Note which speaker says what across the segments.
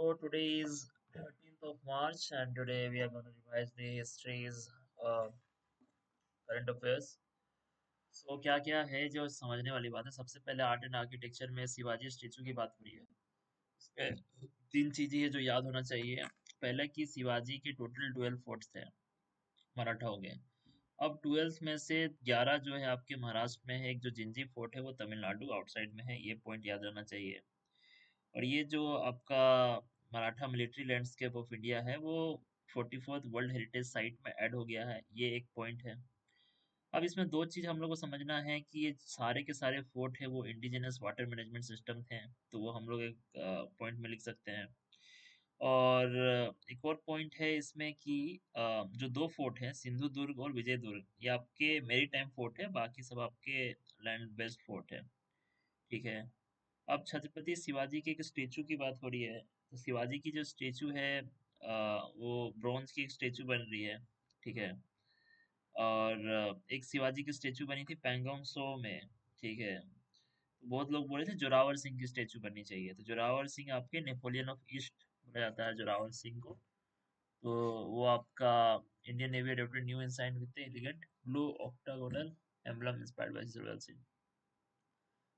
Speaker 1: So today is 13th of March, and today we are going to revise the history's current affairs. So क्या क्या है जो समझने वाली बात है। सबसे पहले आर्ट एंड आर्किटेक्चर में शिवाजी स्टेचू की बात हो रही है। इसमें तीन चीजें हैं जो याद होना चाहिए। पहला कि शिवाजी के टोटल 12 फोर्ट्स थे मराठाओं के। अब 12 में से 11 जो है आपके महाराष्ट्र में है, एक जो जिंजी फोर्ट है वो तमिलनाडु आउटसाइड में है, ये पॉइंट याद रहना चाहिए। और ये जो आपका Maratha military landscape of India है वो 44th वर्ल्ड हेरिटेज साइट में ऐड हो गया है, ये एक पॉइंट है। अब इसमें दो चीज हम लोग को समझना है कि ये सारे के सारे फोर्ट है वो इंडिजिनस वाटर मैनेजमेंट सिस्टम थे, तो वो हम लोग एक पॉइंट में लिख सकते हैं। और एक और पॉइंट है इसमें कि जो दो फोर्ट हैं सिंधु दुर्ग और विजय दुर्ग, ये आपके मेरी टाइम फोर्ट है, बाकी सब आपके लैंड बेस्ड फोर्ट है। ठीक है। अब छत्रपति शिवाजी के एक स्टेचू की बात हो रही है, तो शिवाजी की जो स्टेचू है वो ब्रॉन्ज की एक स्टेचू बन रही है। ठीक है। और एक शिवाजी की स्टेचू बनी थी पैंगोंग सो में। ठीक है। तो बहुत लोग बोले थे जोरावर सिंह की स्टेचू बननी चाहिए, तो जोरावर सिंह आपके नेपोलियन ऑफ ईस्ट बोला जाता है जोरावर सिंह को। तो वो आपका Indian navy adopted new inside with elegant blue octagonal emblem inspired by general Singh.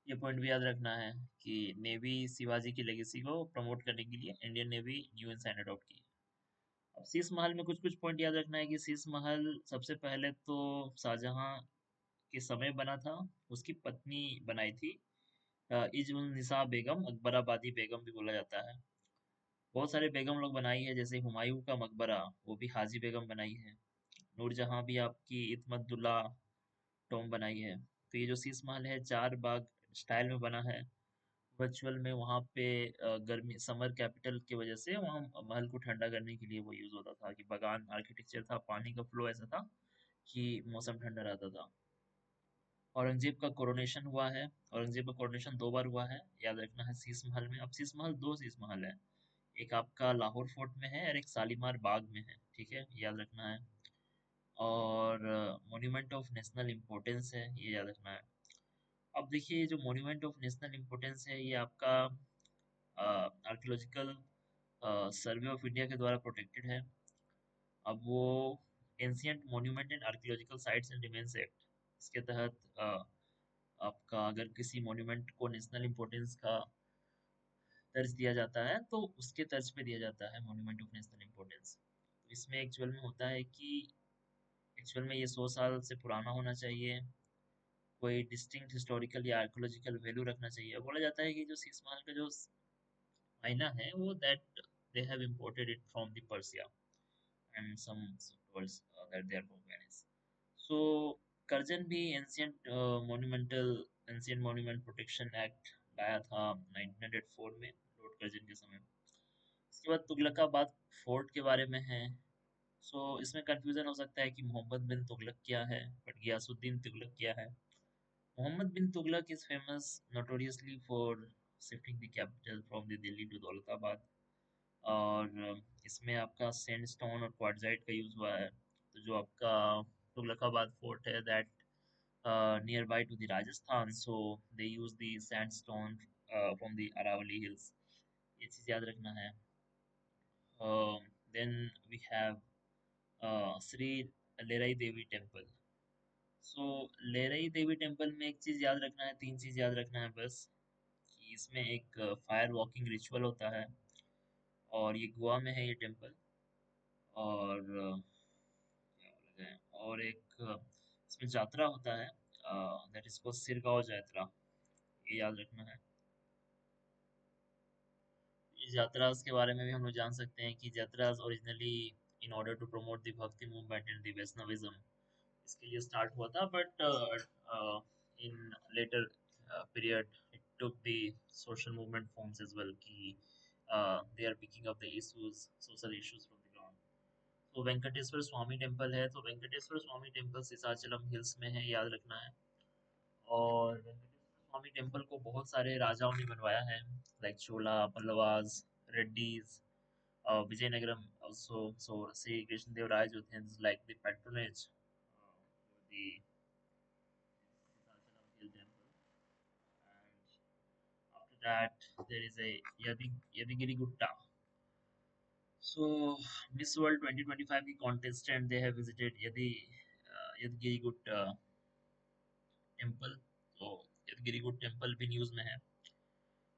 Speaker 1: ये पॉइंट भी याद रखना है कि नेवी शिवाजी की लेगेसी को प्रमोट करने के लिए Indian navy new inside adopt की। अब शीश महल में कुछ कुछ पॉइंट याद रखना है कि शीश महल सबसे पहले तो शाहजहां के समय बना था, उसकी पत्नी बनाई थी। इजुल निसा बेगम, अकबराबादी बेगम भी बोला जाता है। बहुत सारे बेगम लोग बनाई है, जैसे हुमायूं का मकबरा वो भी हाजी बेगम बनाई है। नूरजहां भी आपकी इतमतुल्ला टॉम बनाई है। तो ये जो शीश महल है चार बाग स्टाइल में बना है। वर्चुअल में वहाँ पे गर्मी समर कैपिटल की वजह से वहाँ महल को ठंडा करने के लिए वो यूज होता था, कि बगान आर्किटेक्चर था, पानी का फ्लो ऐसा था कि मौसम ठंडा रहता था। औरंगजेब का कोरोनेशन हुआ है। औरंगजेब का कोरोनेशन दो बार हुआ है, याद रखना है शीश महल में। अब शीश महल दो शीश महल है, एक आपका लाहौर फोर्ट में है और एक शालीमार बाग में है। ठीक है, याद रखना है। और मॉन्यूमेंट ऑफ नेशनल इम्पोर्टेंस है, ये याद रखना है। अब देखिए ये जो मॉन्यूमेंट ऑफ नेशनल इम्पोर्टेंस है ये आपका आर्कियोलॉजिकल सर्वे ऑफ इंडिया के द्वारा प्रोटेक्टेड है। अब वो ancient monument and archaeological sites and remains act, इसके तहत आपका अगर किसी मॉन्यूमेंट को नेशनल इम्पोर्टेंस का दर्ज दिया जाता है तो उसके तर्ज पे दिया जाता है मॉन्यूमेंट ऑफ नेशनल इम्पोर्टेंस। तो इसमें एक्चुअल में होता है कि एक्चुअल में ये 100 साल से पुराना होना चाहिए, कोई डिस्टिंक्ट हिस्टोरिकल या आर्कियोलॉजिकल वैल्यू रखना चाहिए। बोला जाता है कि जो शीश महल का जो आईना है वो that they have imported it from the Persia and some words that they are from Venice. So Curzon भी एंशियंट मॉन्यूमेंट प्रोटेक्शन एक्ट लाया था 1904 में लॉर्ड कर्जन के समय। इसके बाद तुगलकाबाद फोर्ट के बारे में है। सो इसमें कंफ्यूजन हो सकता है कि मोहम्मद बिन तुगलक क्या है, बट गियासुद्दीन तुगलक क्या है। Muhammad bin Tughlaq is famous notoriously for shifting the capital from the Delhi to Daulatabad. और इसमें आपका सैंडस्टोन और क्वार्टजाइट का यूज हुआ है। तो जो आपका तुगलकाबाद फोर्ट है that nearby to the Rajasthan, so they use the sandstone from the Aravalli hills, ये चीज याद रखना है। Then we have Shri Lerai Devi temple. So Lerai Devi temple में एक चीज याद रखना है, तीन चीज याद रखना है बस, कि इसमें एक फायर वॉकिंग रिचुअल होता है, और ये गोवा में है ये टेम्पल। और क्या बोला जाए, और एक इसमें यात्रा होता है, दैट इज कॉल्ड सिरगांव यात्रा, ये याद रखना है। इस यात्रास के बारे में भी हम लोग जान सकते हैं कि yatras originally in order to promote the bhakti movement and the Vaishnavism, इसके लिए स्टार्ट हुआ था, but in later period it took the social movement forms as well, कि they are picking up the issues, social issues from the ground. तो Venkateswara Swamy temple है, तो Venkateswara Swamy temple Simhachalam hills में है, याद रखना है। और वेंकटेश्वर स्वामी टेम्पल को बहुत सारे राजाओं ने बनवाया है, like Chola, Pallavas, Reddys, Vizianagaram also. So Sri Krishnadevaraya जो थे like the patronage for the Sitachalam hill temple. And after that there is a Yadagiri Gutta. So Miss World 2025 की contestant they have visited Yadagirigutta temple. तो यदगिरीगुट टेम्पल भी न्यूज में है।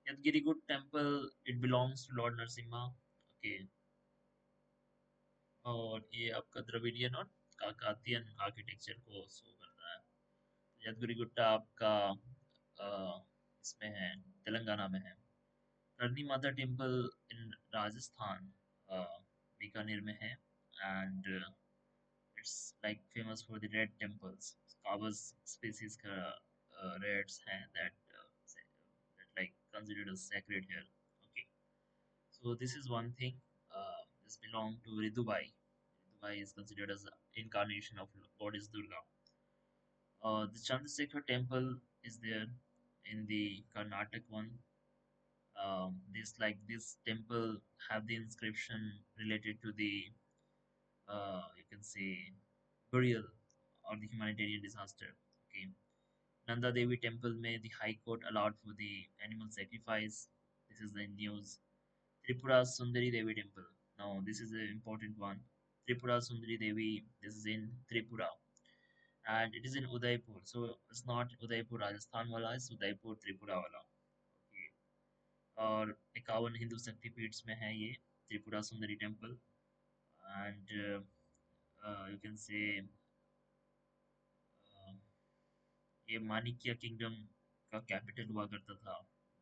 Speaker 1: Yadagirigutta temple it belongs to lord Narasimha. Okay. और ये आपका Dravidian और काकातियन architecture को शो करता है। यदगिरीगुट्टा आपका इसमें है, तेलंगाना में है। करनी माता टेम्पल इन राजस्थान, बीकानेर में है। And it's like famous for the red temples. Kavas species का रेड्स हैं that like considered as sacred here. Okay, so this is one thing. This belong to Ridubai. Ridubai is considered as the incarnation of goddess Durga. The Chandrasekhar temple is there in the Karnataka one. This temple have the inscription related to the you can say burial or the humanitarian disaster. Okay, Nanda Devi temple may the High Court allowed for the animal sacrifice. This is the news. Tripura Sundari Devi temple. Now this is an important one. Tripura Sundari Devi. This is in Tripura and it is in Udaipur. So it's not Udaipur Rajasthan wala, it's Udaipur Tripura wala. Okay. और 51 हिंदू शक्तिपीठ में है ये Tripura Sundari temple. And you can say ये माणिक्य kingdom का capital हुआ करता था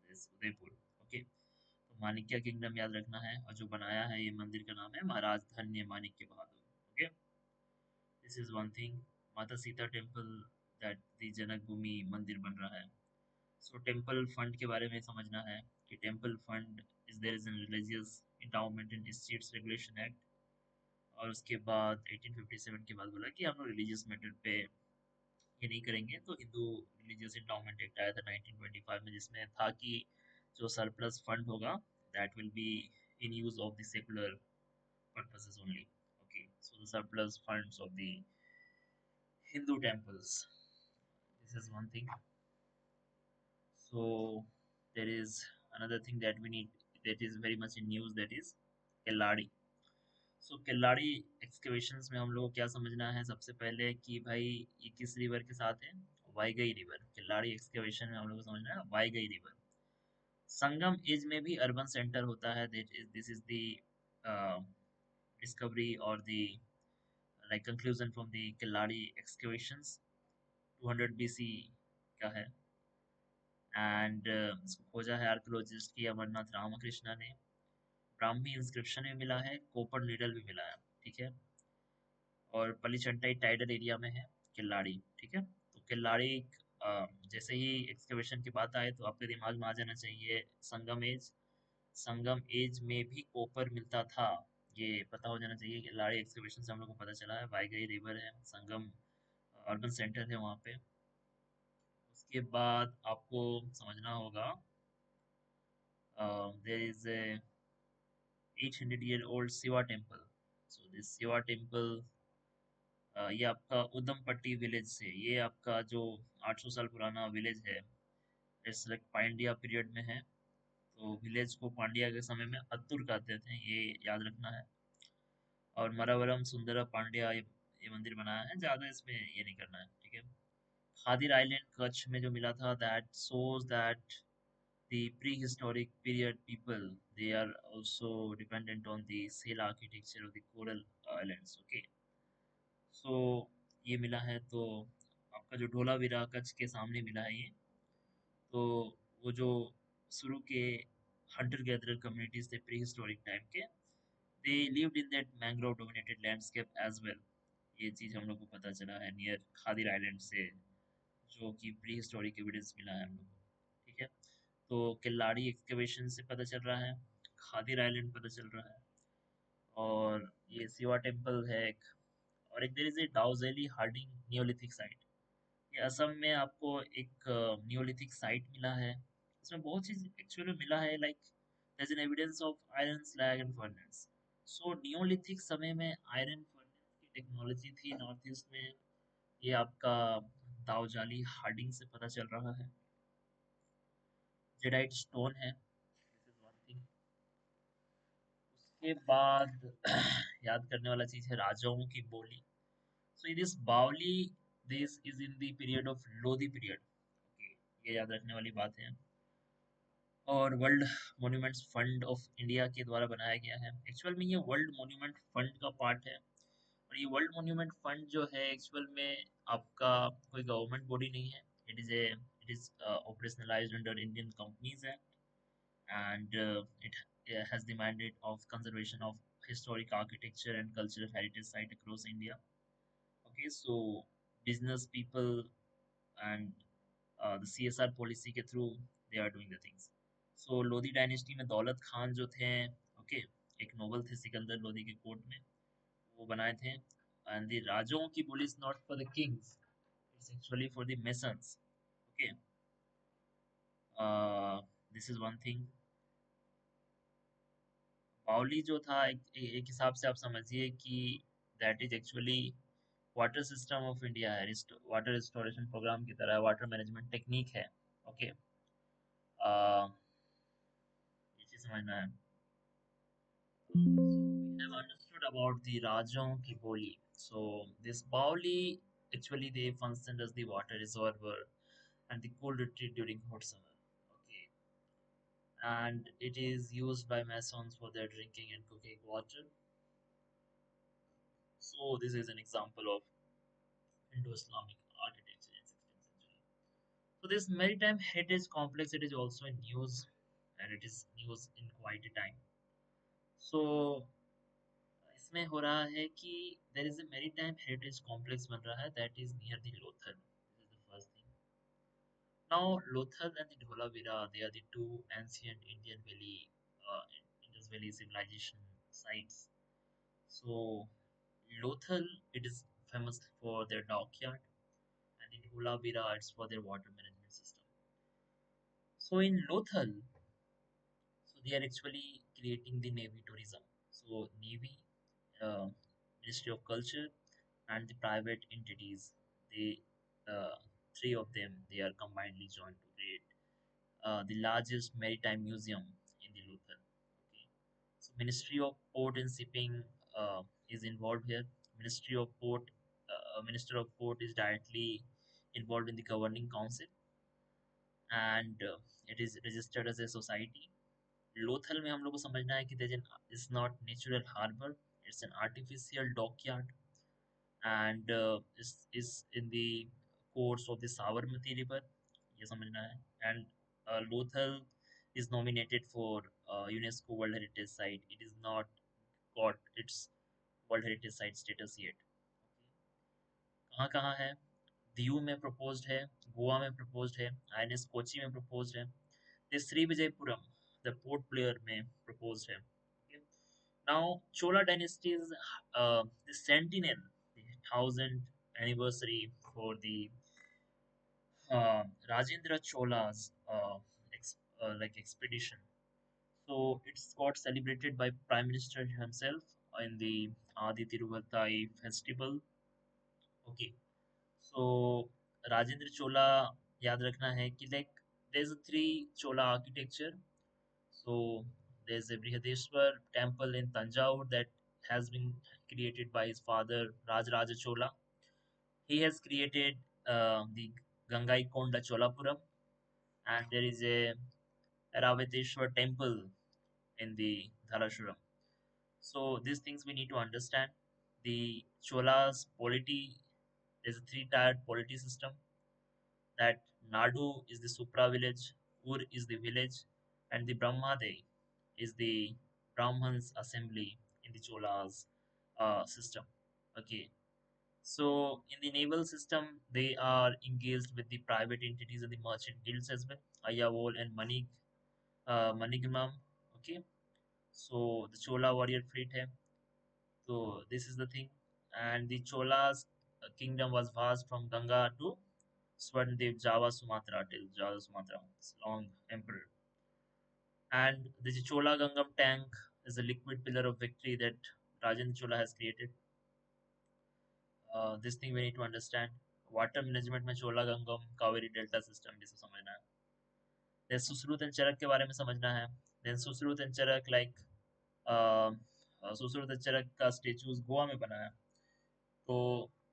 Speaker 1: इस उदयपुर। ओके, तो माणिक्य किंगडम याद रखना है और जो बनाया है ये मंदिर का नाम है Maharaj Dhanya Manikya Bahadur. Okay, this is one thing. Mata Sita temple that the Janak Bhumi Mandir बन रहा है। सो टेम्पल फंड के बारे में समझना है कि temple fund is there is an religious endowment in states regulation act. और उसके बाद 1857 के बाद बोला कि हम लोग रिलीजियस मैटर पे ये नहीं करेंगे। तो हिंदू रिलीजियस इंडाउमेंट एक्ट आया था 1925 में, जिसमें था कि जो सरप्लस फंड होगा that will be in use of the secular purposes only. Okay, so the surplus funds of the Hindu temples. This is one thing. So there is another thing that we need, that is very much in news, that is Kelladi. So Keladi excavations में हम लोग को क्या समझना है सबसे पहले कि भाई ये किस रिवर के साथ है। वाईगई रिवर। किल्लाड़ी एक्सकेवेशन में हम लोग को समझना है वाईगई रिवर। संगम एज में भी अर्बन सेंटर होता है। This is the discovery or the like conclusion from the Killadi excavations 200 BC का है। एंड इसको खोजा है आर्कियोलॉजिस्ट की अमरनाथ रामकृष्णा ने। ब्राह्मी इंस्क्रिप्शन भी मिला है, कोपर नीडल भी मिला है। ठीक है, और पलीचंटाई टाइडल एरिया में है किल्लाड़ी। ठीक है, तो किल्लाड़ी जैसे ही एक्सकवेशन की बात आए तो आपके दिमाग में आ जाना चाहिए संगम एज। संगम एज में भी कॉपर मिलता था, ये पता हो जाना चाहिए। किल्लाड़ी एक्सकवेशन से हम लोग को पता चला है वाईगई रिवर है, संगम अर्बन सेंटर है वहाँ पे। उसके बाद आपको समझना होगा there is a 800-year-old Shiva temple. So this Shiva temple ये आपका उदमपट्टी विलेज से, ये आपका जो 800 साल पुराना विलेज है, इट्स लाइक पांड्या पीरियड में है। तो विलेज को पांड्या के समय में अत्तुर कहते थे, ये याद रखना है। और मरावरम सुंदरा पांड्या ये मंदिर बनाया है, ज्यादा इसमें ये नहीं करना है। ठीक है, खादिर आइलैंड कच्छ में जो मिला था that shows that the prehistoric period people they are also dependent on the sail architecture of the coral islands. Okay, so ये मिला है। तो आपका जो ढोलावीरा कच्छ के सामने मिला है ये, तो वो जो शुरू के हंटर गैदरर कम्युनिटीज थे प्री हिस्टोरिक टाइम के, they lived in that mangrove dominated landscape as well. ये चीज हम लोग को पता चला है नियर खादिर आइलैंड से, जो कि प्री हिस्टोरिक एविडेंस मिला है हम लोग को। ठीक है, तो किल्लाड़ी एक्सकवेशन से पता चल रहा है, खादिर आइलैंड पता चल रहा है, और ये सिवा टेम्पल है एक। और एक there is a Daojali Hading neolithic site. ये असम में आपको एक नियोलिथिक साइट मिला है। इसमें बहुत चीज एक्चुअली मिला है, like there is an evidence of iron slag and furnace. So neolithic समय में आयरन फर्नेस की टेक्नोलॉजी थी नॉर्थ ईस्ट में। ये आपका दाऊजाली हार्डिंग से पता चल रहा है। जेडाइट स्टोन है, दिस इज वन थिंग। के बाद याद करने वाला चीज है राजाओं की बोली. So it is Baoli. This is in the period of Lodi period. Okay, ये याद रखने वाली बात है. और world monuments fund of India के द्वारा बनाया गया है. एक्चुअल में ये वर्ल्ड मॉन्यूमेंट फंड का पार्ट है. और ये वर्ल्ड मॉन्यूमेंट फंड जो है एक्चुअल में आपका कोई गवर्नमेंट बॉडी नहीं है. It is operationalised under Indian companies act. And it has the mandate of conservation of historic architecture and cultural heritage site across India. Okay, so business people and the CSR policy के through they are doing the things. So Lodhi dynasty में दौलत खान जो थे, okay, एक Nobel थे सिकंदर लोधी के court में, वो बनाए थे. एंड द राजाओं की बोली is not for the Kings, it's actually for the masons. Okay, this is one thing. बावली जो था एक हिसाब से आप समझिए कि that is actually water system of India है. वाटर रिस्टोरेशन प्रोग्राम की तरह वाटर मैनेजमेंट टेक्निक है. ओके, ये चीज समझना है. So we have understood about the Rajaon ki Boli. So this Baoli actually they function as the water reservoir and the cool retreat during hot summer. Okay, and it is used by Masons for their drinking and cooking water. So this is an example of Indo-Islamic architecture in 16th century. So this maritime heritage complex it is also in use, and it is used in quite a time. So इसमें हो रहा है कि there is a maritime heritage complex बन रहा है that is near the Lothal. This is the first thing. Now Lothal and the Dholavira they are the two ancient Indian valley Indus Valley civilization sites. So Lothal it is famous for their dockyard, and the Dholavira it's for their water management system. So in Lothal, so they are actually creating the navy tourism. So navy, uh, Ministry of Culture, and the private entities, they uh, three of them they are combinedly joined to create the largest maritime museum in the Luther. Okay, so Ministry of Port and Shipping is involved here. Minister of Port is directly involved in the governing council, and it is registered as a society. Lothal में हम लोग को समझना है कि is not natural harbour, it's an artificial dockyard, and is in the course of the Sabarmati River. ये समझना है. And Lothal is nominated for UNESCO World Heritage Site. It is not got its World Heritage Site status yet. कहाँ कहाँ है? दीव में proposed है, गोवा में proposed है, आईएनएस कोची में प्रपोज्ड है, this Srivijaypuram, the port player में proposed है. Okay. Now Chola dynasty is the centennial, the 1000th anniversary for the Rajendra Chola's like expedition. So it's got celebrated by Prime Minister himself in the Adi Tiruvattai festival. Okay. So Rajendra Chola याद रखना है कि like there's a three Chola architecture. So there's a Brihadeshwar temple in Tanjore that has been created by his father Rajaraja Chola. He has created the Gangaikonda Cholapuram, and there is a Ravateshwar temple in the Dharashuram. So these things we need to understand. The Cholas polity is a three-tiered polity system. That Nadu is the supra village, Ur is the village, and the Brahmade is the Brahmans assembly in the Cholas system. Okay, so in the naval system, they are engaged with the private entities and the merchant guilds as well, Ayavol and Manigmam. Okay, so the Chola warrior fleet hai. So this is the thing, and the Cholas kingdom was vast from Ganga to Swarndev Java Sumatra till Java Sumatra. It's long emperor. And the Chola Gangam tank is a liquid pillar of victory that Rajendra Chola has created. This thing we need to understand. Water management में Chola Gangam Kaveri Delta system भी समझना है. Then Susrut and Charak के बारे में समझना है. Then Susrut and Charak like Sushruta चरक का स्टेचूज गोवा में बना है। तो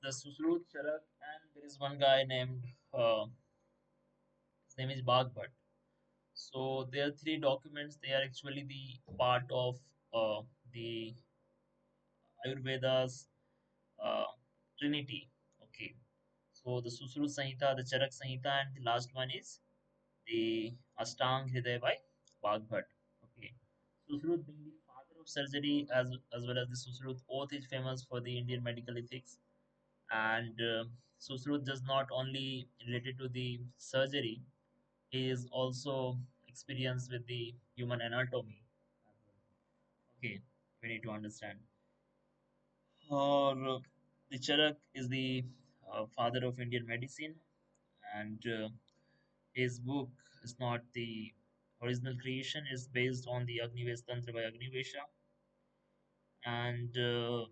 Speaker 1: the Sushruta Charaka and there is one guy named his name is Bagbhat. So there are three documents. They are actually the part of the Ayurveda's uh, trinity. Okay. So the Susrut Samhita, the Charak Samhita, and the last one is the Ashtang Hriday by Bagbhat. Okay. Susrut being the father of surgery as well as the Susrut oath is famous for the Indian medical ethics. And Susrut does not only related to the surgery, he is also experienced with the human anatomy. Okay, we need to understand. Or the Charak is the father of Indian medicine, and his book is not the original creation; is based on the Agnivesh Tantra by Agnivesha, and the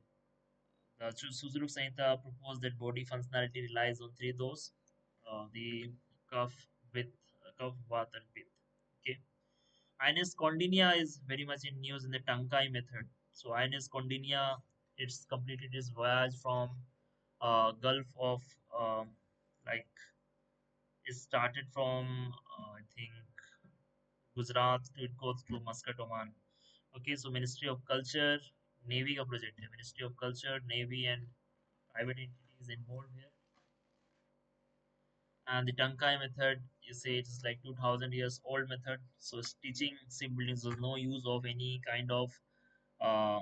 Speaker 1: Suzuki Samhita proposed that body functionality relies on three doors: the cough, with cough, vata, and pith. Okay. Ines Condinia is very much in news in the Tankai method. So Ines Condinia, it's completed its voyage from Gulf of like it started from I think Gujarat to it goes to Muscat, Oman. Okay, so Ministry of Culture, Navy का project है. Ministry of Culture, Navy and private entities involved here. And the Tankai method, you say it's like 2000 years old method. So stitching ship buildings, there's no use of any kind of uh,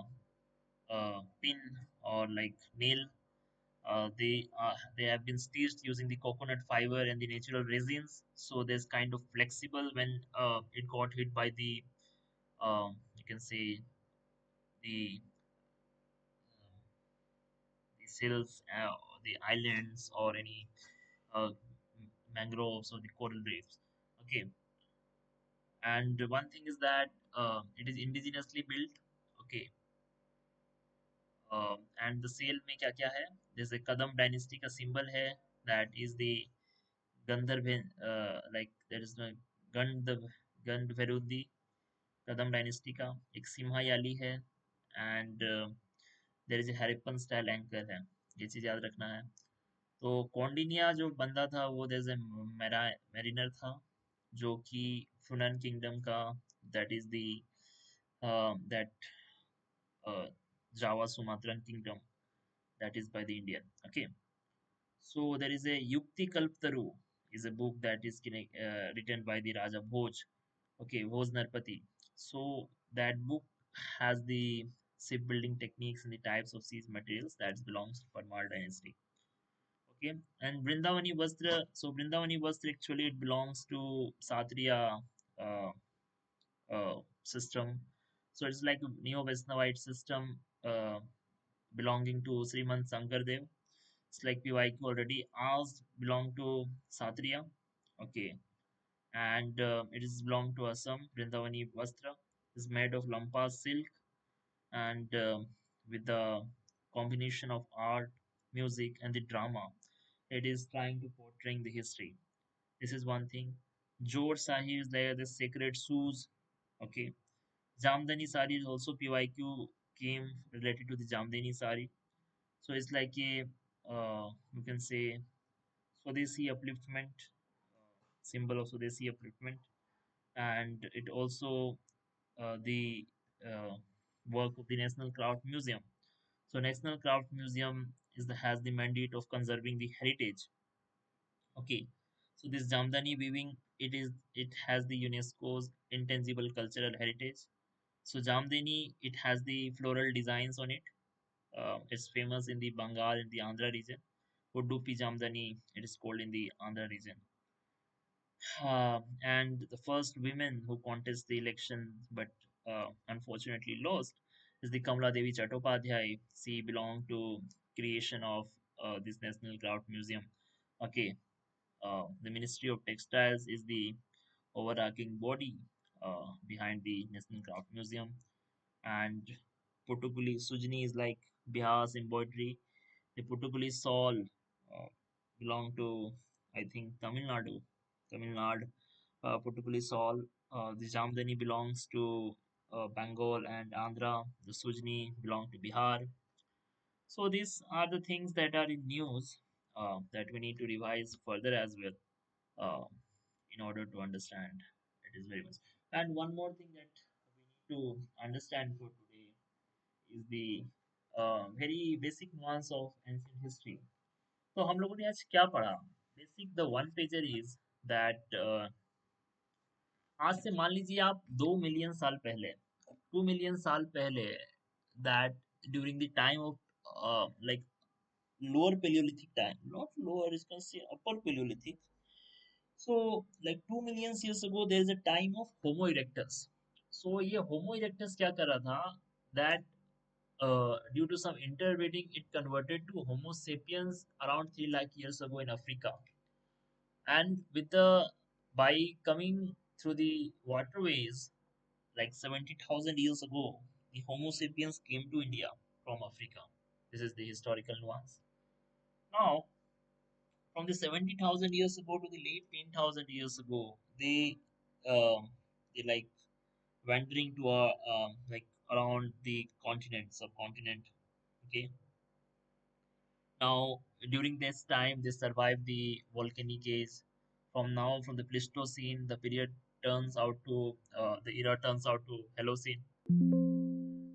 Speaker 1: pin or like nail. They have been stitched using the coconut fiber and the natural resins. So there's kind of flexible when it got hit by the you can say the uh, the sills, the islands or any uh, mangroves or the coral reefs. Okay, and one thing is that it is indigenously built. Okay, and the sail में क्या क्या है जैसे कदम dynasty का symbol है that is the Gandharv like there is no Gandh Gandhverudi Kadamba dynasty का एक सिम्हायाली है and there is a Harappan style anchor है ये चीज याद रखना है तो कौंडिन्या जो बंदा था वो देयर इज ए मैरिनर था जो कि फुनन किंगडम का that is the that Java Sumatran kingdom that is by the Indian. Okay, so there is a Yukti Kalptaru is a book that is written by the Raja Bhoj. Okay, Bhoj Narpati. So that book has the shipbuilding techniques and the types of siege materials that belongs to Parmar dynasty. Okay, and Vrindavani Vastra. So Vrindavani Vastra actually it belongs to Satriya uh, system. So it's like a Neo Vaisnavite system belonging to Srimant Sankardev. It's like PYQ already asked, belong to Satriya. Okay. And it is belong to Assam. Vrindavani Vastra is made of Lampa silk and with the combination of art, music, and the drama. It is trying to portray the history. This is one thing. Jor Sahib is there, the sacred shoes. Okay. Jamdani sari is also PYQ came related to the Jamdani sari. So it's like a you can say Swadeshi upliftment, symbol of Swadeshi upliftment, and it also the uh, work of the National Craft Museum. So National Craft Museum has the mandate of conserving the heritage. Okay, so this Jamdani weaving it has the UNESCO's intangible cultural heritage. So Jamdani it has the floral designs on it. It's famous in the Bengal and the Andhra region. Udupi Jamdani it is called in the Andhra region. And the first women who contest the election but unfortunately lost is the Kamala Devi Chattopadhyay. She belonged to creation of this National Craft Museum. Okay, the Ministry of Textiles is the overarching body behind the National Craft Museum, and Putukuli Sujni is like Bihar's embroidery. The Putukuli shawl uh, belong to I think Tamil Nadu. Tamil Nadu, Putukuli shawl. The Jamdani belongs to. Bengal and Andhra. The Sujni belong to Bihar. So these are the things that are in news that we need to revise further as well uh, in order to understand. It is very much. And one more thing that we need to understand for today is the very basic nuance of ancient history. तो हम लोगों ने आज क्या पढ़ा? Basic the one pager is that आज से मान लीजिए आप 2 मिलियन साल पहले 2 मिलियन साल पहले that during the time of like lower Paleolithic time, not lower, you can say upper Paleolithic. So, like 2 million years ago, there is a time of Homo erectus. So, ये Homo erectus क्या कर रहा था? That due to some interbreeding, it converted to Homo sapiens around 3 lakh years ago in Africa. And with the by coming through the waterways, like 70,000 years ago, the Homo sapiens came to India from Africa. This is the historical nuance. Now, from the 70,000 years ago to the late 10,000 years ago, they like wandering to like around the continent, subcontinent. Okay. Now, during this time, they survived the volcanic age. From the Pleistocene, the period turns out to the era turns out to Holocene.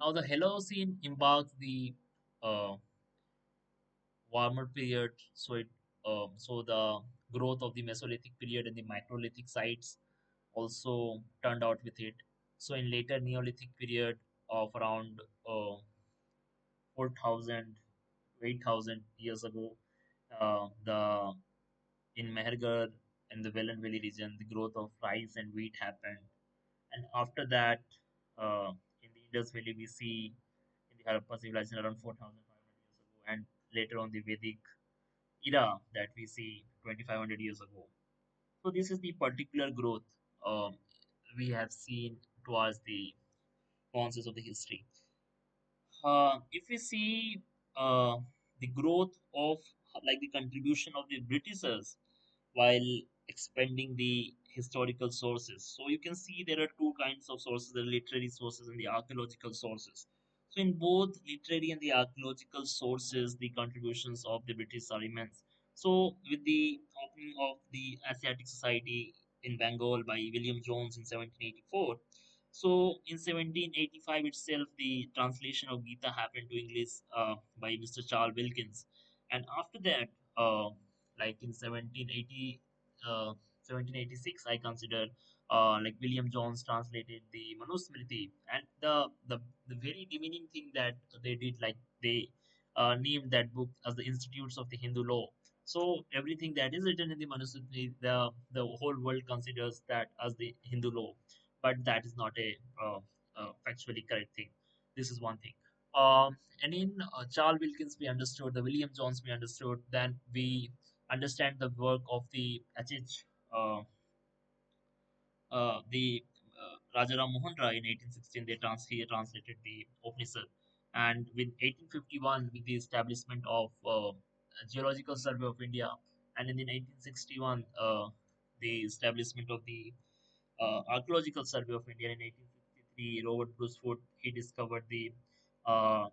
Speaker 1: Now, the Holocene embarks the uh, warmer period. So the growth of the Mesolithic period and the Microlithic sites also turned out with it. So in later Neolithic period of around 4,000 to 8,000 years ago, the in Mehergarh and the Welland Valley region, the growth of rice and wheat happened. And after that, in the Indus Valley, we see in the Harappa civilization around 4,500 years ago, and later on the Vedic era that we see 2,500 years ago. So this is the particular growth we have seen towards the nuances of the history. If we see the growth of like the contribution of the Britishers while expanding the historical sources. So you can see there are two kinds of sources, the literary sources and the archaeological sources. So in both literary and the archaeological sources, the contributions of the British are immense. So with the opening of the Asiatic Society in Bengal by William Jones in 1784, so in 1785 itself, the translation of Gita happened to English by Mr. Charles Wilkins, and after that, like in uh, 1786, I consider like William Jones translated the Manusmriti, and the very demeaning thing that they did, like they named that book as the Institutes of the Hindu Law. So everything that is written in the Manusmriti, the whole world considers that as the Hindu law, but that is not a factually correct thing. This is one thing. And in Charles Wilkins, we understood, the William Jones, we understood, then we understand the work of the H.H. The Rajaram Mohan Rai in 1816, he translated the Upanishad. And with 1851, with the establishment of Geological Survey of India, and in the 1961, the establishment of the Archaeological Survey of India in 1853, Robert Brucefoot, he discovered the, uh,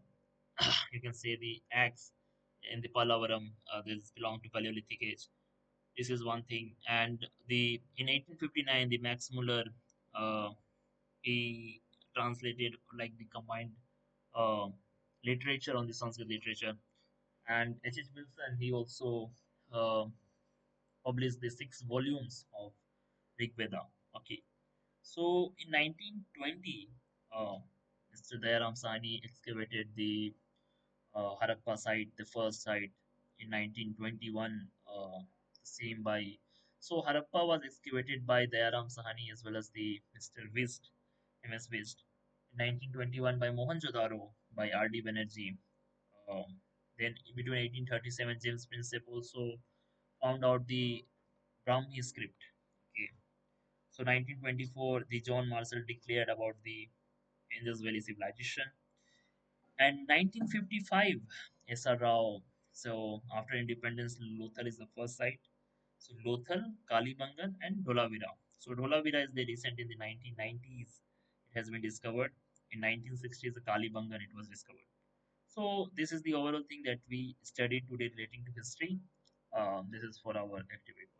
Speaker 1: you can say the axe in the Pallavaram, this belong to Paleolithic age. This is one thing. And the in 1859, the Max Muller, uh, he translated like the combined uh, literature on the Sanskrit literature. And H.H. Wilson, he also uh, published the 6 volumes of Rig Veda. Okay. So in 1920, Mr. Dayaram Sahni excavated the Harappa site, the first site in 1921. The same by so Harappa was excavated by Dayaram Sahani as well as the Mr. Wist, MS Wist. In 1921 by Mohenjo-daro by R.D. Banerjee. Then in between 1837, James Prinsep also found out the Brahmi script. Okay. So 1924, the John Marshall declared about the Indus Valley civilization. And 1955, S.R. Rao. So after independence, Lothal is the first site. So Lothal, Kalibangan, and Dholavira. So Dholavira is the recent in the 1990s It has been discovered in 1960s. The Kalibangan it was discovered. So this is the overall thing that we studied today relating to history. This is for our activity.